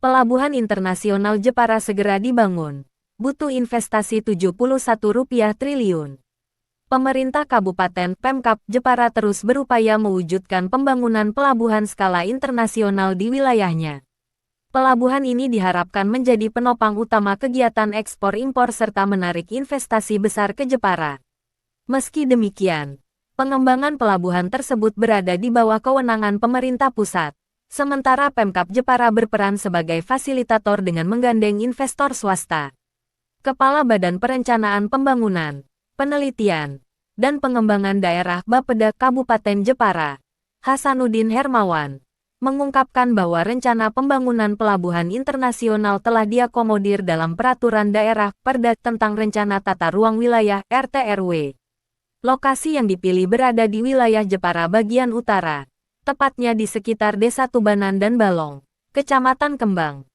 Pelabuhan internasional Jepara segera dibangun. Butuh investasi Rp71 triliun. Pemerintah Kabupaten Pemkab Jepara terus berupaya mewujudkan pembangunan pelabuhan skala internasional di wilayahnya. Pelabuhan ini diharapkan menjadi penopang utama kegiatan ekspor-impor serta menarik investasi besar ke Jepara. Meski demikian, pengembangan pelabuhan tersebut berada di bawah kewenangan pemerintah pusat. Sementara Pemkab Jepara berperan sebagai fasilitator dengan menggandeng investor swasta. Kepala Badan Perencanaan Pembangunan, Penelitian, dan Pengembangan Daerah Bapeda Kabupaten Jepara, Hasanuddin Hermawan, mengungkapkan bahwa rencana pembangunan pelabuhan internasional telah diakomodir dalam Peraturan Daerah Perda tentang Rencana Tata Ruang Wilayah (RTRW). Lokasi yang dipilih berada di wilayah Jepara bagian utara. Tepatnya di sekitar Desa Tubanan dan Balong, Kecamatan Kembang.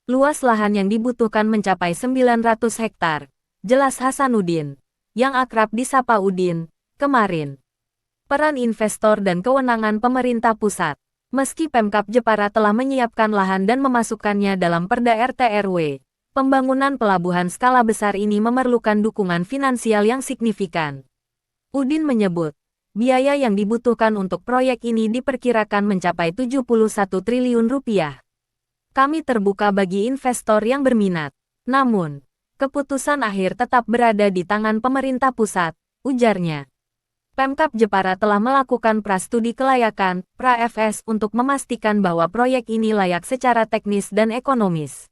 Luas lahan yang dibutuhkan mencapai 900 hektar, jelas Hasanuddin, yang akrab disapa Udin, kemarin. Peran investor dan kewenangan pemerintah pusat. Meski Pemkab Jepara telah menyiapkan lahan dan memasukkannya dalam Perda RTRW, pembangunan pelabuhan skala besar ini memerlukan dukungan finansial yang signifikan. Udin menyebut, biaya yang dibutuhkan untuk proyek ini diperkirakan mencapai Rp71 triliun. Kami terbuka bagi investor yang berminat. Namun, keputusan akhir tetap berada di tangan pemerintah pusat, ujarnya. Pemkab Jepara telah melakukan prastudi kelayakan, pra-FS, untuk memastikan bahwa proyek ini layak secara teknis dan ekonomis.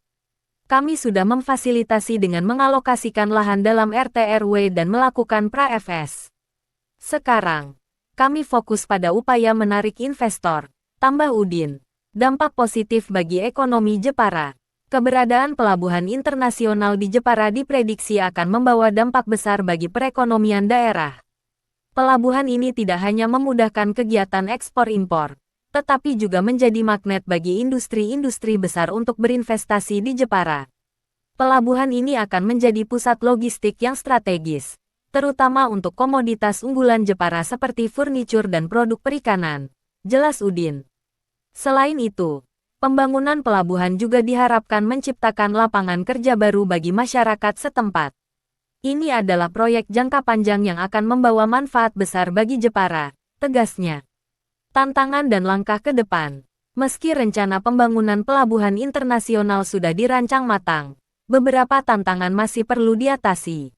Kami sudah memfasilitasi dengan mengalokasikan lahan dalam RTRW dan melakukan pra-FS. Sekarang, kami fokus pada upaya menarik investor, tambah Udin. Dampak positif bagi ekonomi Jepara. Keberadaan pelabuhan internasional di Jepara diprediksi akan membawa dampak besar bagi perekonomian daerah. Pelabuhan ini tidak hanya memudahkan kegiatan ekspor-impor, tetapi juga menjadi magnet bagi industri-industri besar untuk berinvestasi di Jepara. Pelabuhan ini akan menjadi pusat logistik yang strategis, terutama untuk komoditas unggulan Jepara seperti furnitur dan produk perikanan, jelas Udin. Selain itu, pembangunan pelabuhan juga diharapkan menciptakan lapangan kerja baru bagi masyarakat setempat. Ini adalah proyek jangka panjang yang akan membawa manfaat besar bagi Jepara, tegasnya. Tantangan dan langkah ke depan. Meski rencana pembangunan pelabuhan internasional sudah dirancang matang, beberapa tantangan masih perlu diatasi.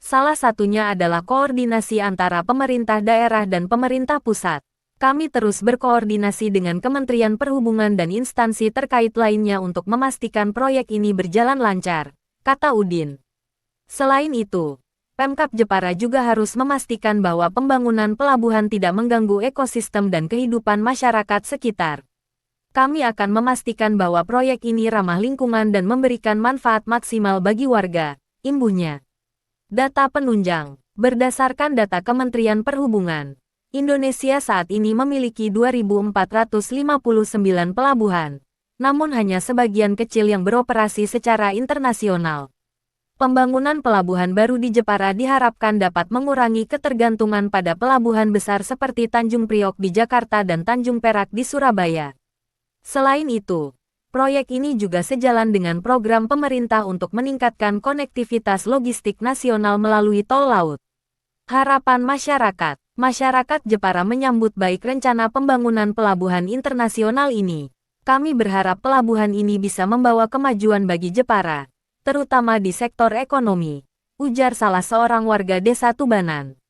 Salah satunya adalah koordinasi antara pemerintah daerah dan pemerintah pusat. Kami terus berkoordinasi dengan Kementerian Perhubungan dan instansi terkait lainnya untuk memastikan proyek ini berjalan lancar, kata Udin. Selain itu, Pemkab Jepara juga harus memastikan bahwa pembangunan pelabuhan tidak mengganggu ekosistem dan kehidupan masyarakat sekitar. Kami akan memastikan bahwa proyek ini ramah lingkungan dan memberikan manfaat maksimal bagi warga, imbuhnya. Data penunjang. Berdasarkan data Kementerian Perhubungan, Indonesia saat ini memiliki 2.459 pelabuhan, namun hanya sebagian kecil yang beroperasi secara internasional. Pembangunan pelabuhan baru di Jepara diharapkan dapat mengurangi ketergantungan pada pelabuhan besar seperti Tanjung Priok di Jakarta dan Tanjung Perak di Surabaya. Selain itu, proyek ini juga sejalan dengan program pemerintah untuk meningkatkan konektivitas logistik nasional melalui tol laut. Harapan masyarakat. Masyarakat Jepara menyambut baik rencana pembangunan pelabuhan internasional ini. Kami berharap pelabuhan ini bisa membawa kemajuan bagi Jepara, terutama di sektor ekonomi, ujar salah seorang warga Desa Tubanan.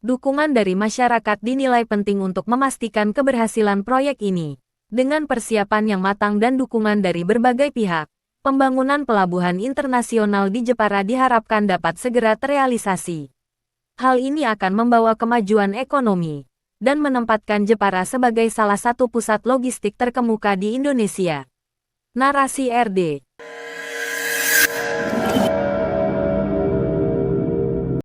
Dukungan dari masyarakat dinilai penting untuk memastikan keberhasilan proyek ini. Dengan persiapan yang matang dan dukungan dari berbagai pihak, pembangunan pelabuhan internasional di Jepara diharapkan dapat segera terrealisasi. Hal ini akan membawa kemajuan ekonomi dan menempatkan Jepara sebagai salah satu pusat logistik terkemuka di Indonesia. Narasi RD.